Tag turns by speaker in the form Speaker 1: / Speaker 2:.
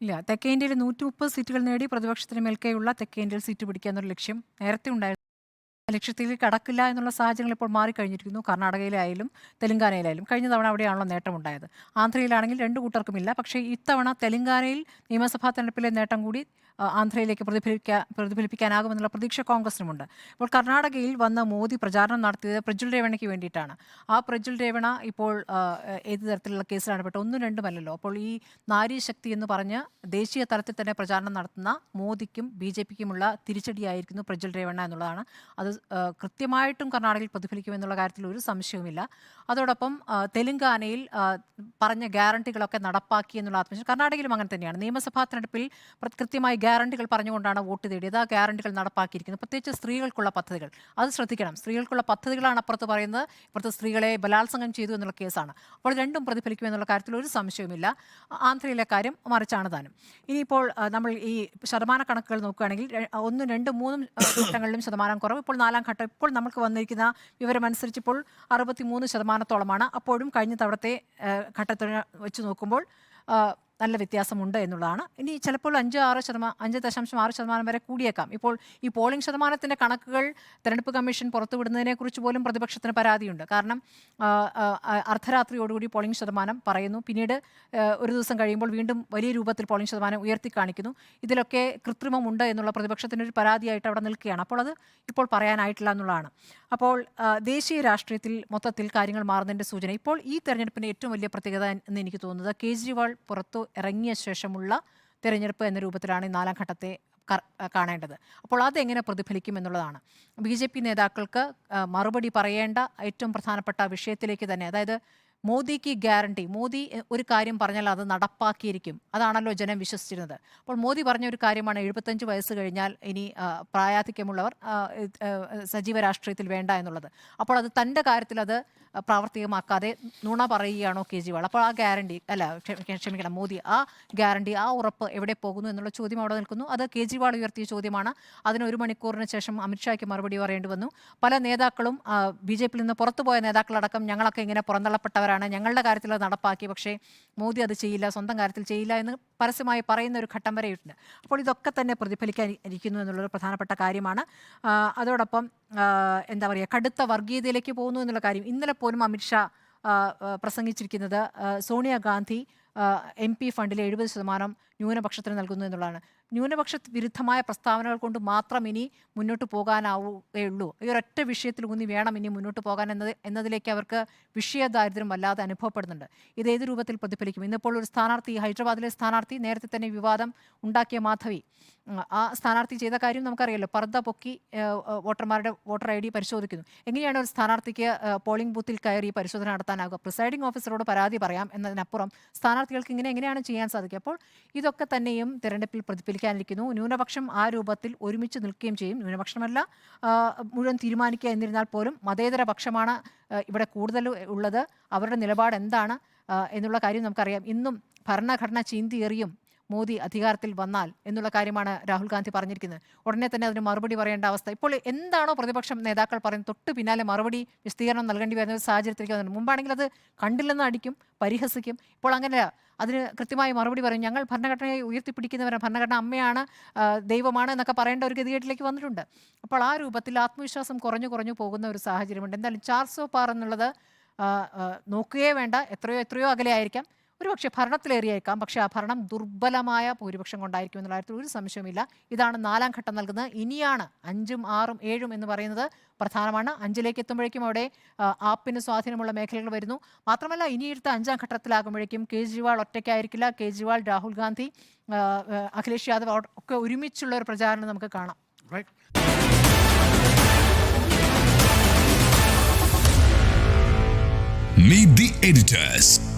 Speaker 1: ഇല്ല, തെക്കേ ഇന്ത്യയിൽ 130 സീറ്റുകൾ നേടി പ്രതിപക്ഷത്തിന് മേൽക്കെയുള്ള തെക്കേ ഇന്ത്യയിൽ സീറ്റ് പിടിക്കുക എന്നൊരു ലക്ഷ്യം നേരത്തെ ഉണ്ടായിരുന്നു. ലക്ഷ്യത്തിലേക്ക് കടക്കില്ല എന്നുള്ള സാഹചര്യങ്ങൾ ഇപ്പോൾ മാറിക്കഴിഞ്ഞിരിക്കുന്നു. കർണാടകയിലായാലും തെലങ്കാനയിലായാലും കഴിഞ്ഞ തവണ അവിടെയാണല്ലോ നേട്ടമുണ്ടായത്. ആന്ധ്രയിലാണെങ്കിൽ രണ്ടു കൂട്ടർക്കുമില്ല. പക്ഷേ ഇത്തവണ തെലങ്കാനയിൽ നിയമസഭാ തെരഞ്ഞെടുപ്പിലെ നേട്ടം കൂടി ആന്ധ്രയിലേക്ക് പ്രതിഫലിപ്പിക്കാനാകുമെന്നുള്ള പ്രതീക്ഷ കോൺഗ്രസിനുമുണ്ട്. ഇപ്പോൾ കർണാടകയിൽ വന്ന് മോദി പ്രചാരണം നടത്തിയത് പ്രജ്വൽ രേവണയ്ക്ക് വേണ്ടിയിട്ടാണ്. ആ പ്രജ്വൽ രേവണ ഇപ്പോൾ ഏത് തരത്തിലുള്ള കേസിലാണ് പെട്ടത്? ഒന്നും രണ്ടുമല്ലല്ലോ. അപ്പോൾ ഈ നാരി ശക്തി എന്ന് പറഞ്ഞ് ദേശീയ തലത്തിൽ തന്നെ പ്രചാരണം നടത്തുന്ന മോദിക്കും BJPക്കുമുള്ള തിരിച്ചടിയായിരിക്കുന്നു പ്രജ്വൽ രേവണ എന്നുള്ളതാണ്. അത് കൃത്യമായിട്ടും കർണാടകയിൽ പ്രതിഫലിക്കുമെന്നുള്ള കാര്യത്തിൽ ഒരു സംശയവുമില്ല. അതോടൊപ്പം തെലങ്കാനയിൽ പറഞ്ഞ ഗ്യാരണ്ടികളൊക്കെ നടപ്പാക്കി എന്നുള്ള ആത്മവിശ്വാസം കർണാടകയിലും അങ്ങനെ തന്നെയാണ്. നിയമസഭാ തെരഞ്ഞെടുപ്പിൽ കൃത്യമായി ഗ്യാരണ്ടികൾ പറഞ്ഞുകൊണ്ടാണ് വോട്ട് തേടിയത്. ആ ഗ്യാരണ്ടികൾ നടപ്പാക്കിയിരിക്കുന്നു. പ്രത്യേകിച്ച് സ്ത്രീകൾക്കുള്ള പദ്ധതികൾ, അത് ശ്രദ്ധിക്കണം. സ്ത്രീകൾക്കുള്ള പദ്ധതികളാണ് അപ്പുറത്ത് പറയുന്നത്. ഇപ്പുറത്ത് സ്ത്രീകളെ ബലാത്സംഗം ചെയ്തു എന്നുള്ള കേസാണ്. അപ്പോൾ രണ്ടും പ്രതിഫലിക്കുമെന്നുള്ള കാര്യത്തിൽ ഒരു സംശയവുമില്ല. ആന്ധ്രയിലെ കാര്യം മറിച്ചാണ് താനും. ഇനിയിപ്പോൾ നമ്മൾ ഈ ശതമാന കണക്കുകൾ നോക്കുകയാണെങ്കിൽ 1, 2, 3 ഘട്ടങ്ങളിലും ശതമാനം കുറവ്. ഇപ്പോൾ 4ാം ഘട്ടം ഇപ്പോൾ നമുക്ക് വന്നിരിക്കുന്ന വിവരമനുസരിച്ച് ഇപ്പോൾ 63% അപ്പോഴും കഴിഞ്ഞ തവണത്തെ ഘട്ടത്തിൽ വെച്ച് നോക്കുമ്പോൾ നല്ല വ്യത്യാസമുണ്ട് എന്നുള്ളതാണ്. ഇനി ചിലപ്പോൾ 5.6% വരെ കൂടിയേക്കാം. ഇപ്പോൾ ഈ പോളിംഗ് ശതമാനത്തിൻ്റെ കണക്കുകൾ തെരഞ്ഞെടുപ്പ് കമ്മീഷൻ പുറത്തുവിടുന്നതിനെക്കുറിച്ച് പോലും പ്രതിപക്ഷത്തിന് പരാതിയുണ്ട്. കാരണം അർദ്ധരാത്രിയോടുകൂടി പോളിംഗ് ശതമാനം പറയുന്നു, പിന്നീട് ഒരു ദിവസം കഴിയുമ്പോൾ വീണ്ടും വലിയ രൂപത്തിൽ പോളിംഗ് ശതമാനം ഉയർത്തി കാണിക്കുന്നു. ഇതിലൊക്കെ കൃത്രിമമുണ്ട് എന്നുള്ള പ്രതിപക്ഷത്തിനൊരു പരാതിയായിട്ട് അവിടെ നിൽക്കുകയാണ്. അപ്പോൾ അത് ഇപ്പോൾ പറയാനായിട്ടില്ല എന്നുള്ളതാണ്. അപ്പോൾ ദേശീയ രാഷ്ട്രീയത്തിൽ മൊത്തത്തിൽ കാര്യങ്ങൾ മാറുന്നതിൻ്റെ സൂചന. ഇപ്പോൾ ഈ തെരഞ്ഞെടുപ്പിൻ്റെ ഏറ്റവും വലിയ പ്രത്യേകത എന്ന് എനിക്ക് തോന്നുന്നത് കേജ്രിവാൾ പുറത്തു ഇറങ്ങിയ ശേഷമുള്ള തെരഞ്ഞെടുപ്പ് എന്ന രൂപത്തിലാണ് ഈ 4ാം ഘട്ടത്തെ കാണേണ്ടത്. അപ്പോൾ അതെങ്ങനെ പ്രതിഫലിക്കും എന്നുള്ളതാണ്. BJP നേതാക്കൾക്ക് മറുപടി പറയേണ്ട ഏറ്റവും പ്രധാനപ്പെട്ട വിഷയത്തിലേക്ക് തന്നെ, അതായത് മോദിക്ക് ഗ്യാരണ്ടി. മോദി ഒരു കാര്യം പറഞ്ഞാൽ അത് നടപ്പാക്കിയിരിക്കും. അതാണല്ലോ ജനം വിശ്വസിച്ചിരുന്നത്. അപ്പോൾ മോദി പറഞ്ഞ ഒരു കാര്യമാണ് 75 വയസ്സ് കഴിഞ്ഞാൽ ഇനി പ്രായാധിക്യമുള്ളവർ സജീവ രാഷ്ട്രീയത്തിൽ വേണ്ട എന്നുള്ളത്. അപ്പോൾ അത് തൻ്റെ കാര്യത്തിൽ അത് പ്രാവർത്തികമാക്കാതെ നുണ പറയുകയാണോ കേജ്രിവാൾ? അപ്പോൾ ആ ഗ്യാരണ്ടി ക്ഷമിക്കണം, മോദി ആ ഗ്യാരണ്ടി, ആ ഉറപ്പ് എവിടെ പോകുന്നു എന്നുള്ള ചോദ്യം അവിടെ നിൽക്കുന്നു. അത് കേജ്രിവാൾ ഉയർത്തിയ ചോദ്യമാണ്. അതിന് 1 മണിക്കൂറിന് ശേഷം അമിത്ഷായ്ക്ക് മറുപടി പറയേണ്ടി വന്നു. പല നേതാക്കളും BJPയിൽ നിന്ന് പുറത്തുപോയ നേതാക്കളടക്കം ഞങ്ങളൊക്കെ ഇങ്ങനെ പുറന്തള്ളപ്പെട്ടവരാണ്, ഞങ്ങളുടെ കാര്യത്തിൽ അത് നടപ്പാക്കി, പക്ഷേ മോദി അത് ചെയ്യില്ല, സ്വന്തം കാര്യത്തിൽ ചെയ്യില്ല എന്ന് പരസ്യമായി പറയുന്ന ഒരു ഘട്ടം വരെയുണ്ട്. അപ്പോൾ ഇതൊക്കെ തന്നെ പ്രതിഫലിക്കാൻ ഇരിക്കുന്നു എന്നുള്ളൊരു പ്രധാനപ്പെട്ട കാര്യമാണ്. അതോടൊപ്പം എന്താ പറയുക, കടുത്ത വർഗീയതയിലേക്ക് പോകുന്നു എന്നുള്ള കാര്യം. ഇന്നലെ പോലും അമിത്ഷാ പ്രസംഗിച്ചിരിക്കുന്നത് സോണിയാഗാന്ധി MP ഫണ്ടിലെ 70% ന്യൂനപക്ഷത്തിന് നൽകുന്നു എന്നുള്ളതാണ്. ന്യൂനപക്ഷ വിരുദ്ധമായ പ്രസ്താവനകൾ കൊണ്ട് മാത്രം ഇനി മുന്നോട്ട് പോകാനാവുകയുള്ളൂ. ഈ ഒരൊറ്റ വിഷയത്തിൽ ഊന്നി വേണം ഇനി മുന്നോട്ട് പോകാൻ എന്നതിലേക്ക് അവർക്ക് വിഷയദാരിദ്ര്യം വല്ലാതെ അനുഭവപ്പെടുന്നുണ്ട്. ഇത് ഏത് രൂപത്തിൽ പ്രതിഫലിക്കും? ഇന്നിപ്പോൾ ഒരു സ്ഥാനാർത്ഥി, ഹൈദരാബാദിലെ സ്ഥാനാർത്ഥി, നേരത്തെ തന്നെ വിവാദം ഉണ്ടാക്കിയ മാധവി, ആ സ്ഥാനാർത്ഥി ചെയ്ത കാര്യം നമുക്കറിയാലോ. പർദ്ദ പൊക്കി വോട്ടർമാരുടെ വോട്ടർ ID പരിശോധിക്കുന്നു. എങ്ങനെയാണ് ഒരു സ്ഥാനാർത്ഥിക്ക് പോളിംഗ് ബൂത്തിൽ കയറി പരിശോധന നടത്താനാകുക? പ്രിസൈഡിംഗ് ഓഫീസറോട് പരാതി പറയാം എന്നതിനപ്പുറം സ്ഥാനാർത്ഥികൾക്ക് എങ്ങനെയാണ് ചെയ്യാൻ സാധിക്കുക? അപ്പോൾ ഇതൊക്കെ തന്നെയും തെരഞ്ഞെടുപ്പിൽ പ്രതിഫലിക്കാനിരിക്കുന്നു. ന്യൂനപക്ഷം ആ രൂപത്തിൽ ഒരുമിച്ച് നിൽക്കുകയും ചെയ്യും. ന്യൂനപക്ഷമല്ല മുഴുവൻ തീരുമാനിക്കുക എന്നിരുന്നാൽ പോലും മതേതര പക്ഷമാണ് ഇവിടെ കൂടുതൽ ഉള്ളത്. അവരുടെ നിലപാട് എന്താണ് എന്നുള്ള കാര്യം നമുക്കറിയാം. ഇന്നും ഭരണഘടന ചീന്തിയേറിയും മോദി അധികാരത്തിൽ വന്നാൽ എന്നുള്ള കാര്യമാണ് രാഹുൽ ഗാന്ധി പറഞ്ഞിരിക്കുന്നത്. ഉടനെ തന്നെ അതിന് മറുപടി പറയേണ്ട അവസ്ഥ. ഇപ്പോൾ എന്താണോ പ്രതിപക്ഷം നേതാക്കൾ പറയുന്നത് തൊട്ട് പിന്നാലെ മറുപടി വിശദീകരണം നൽകേണ്ടി വരുന്ന ഒരു സാഹചര്യത്തിലേക്ക് വന്നിട്ടുണ്ട്. മുമ്പാണെങ്കിൽ അത് കണ്ടില്ലെന്ന് അടിക്കും, പരിഹസിക്കും. ഇപ്പോൾ അങ്ങനെയല്ല, അതിന് കൃത്യമായി മറുപടി പറയും. ഞങ്ങൾ ഭരണഘടനയെ ഉയർത്തിപ്പിടിക്കുന്നവരാണ്, ഭരണഘടന അമ്മയാണ്, ദൈവമാണ് എന്നൊക്കെ പറയേണ്ട ഒരു ഗതികേട്ടിലേക്ക് വന്നിട്ടുണ്ട്. അപ്പോൾ ആ രൂപത്തിൽ ആത്മവിശ്വാസം കുറഞ്ഞു പോകുന്ന ഒരു സാഹചര്യമുണ്ട്. എന്തായാലും 400 പാർ എന്നുള്ളത് നോക്കുകയേ വേണ്ട. എത്രയോ അകലെ ആയിരിക്കാം, ഒരുപക്ഷെ ഭരണത്തിലേറിയേക്കാം, പക്ഷേ ആ ഭരണം ദുർബലമായ ഭൂരിപക്ഷം കൊണ്ടായിരിക്കും എന്നുള്ള കാര്യത്തിൽ ഒരു സംശയമില്ല. ഇതാണ് 4ാം ഘട്ടം നൽകുന്നത്. ഇനിയാണ് 5ഉം 6ഉം 7ഉം എന്ന് പറയുന്നത് പ്രധാനമാണ്. 5ലേക്ക് എത്തുമ്പോഴേക്കും അവിടെ ആപ്പിന് സ്വാധീനമുള്ള മേഖലകൾ വരുന്നു. മാത്രമല്ല ഇനിയെടുത്ത 5ാം ഘട്ടത്തിലാകുമ്പോഴേക്കും കേജ്രിവാൾ ഒറ്റയ്ക്കായിരിക്കില്ല. കേജ്രിവാൾ, രാഹുൽ ഗാന്ധി, അഖിലേഷ് യാദവ് ഒക്കെ ഒരുമിച്ചുള്ള ഒരു പ്രചാരണം നമുക്ക് കാണാം.
Speaker 2: Meet the editors.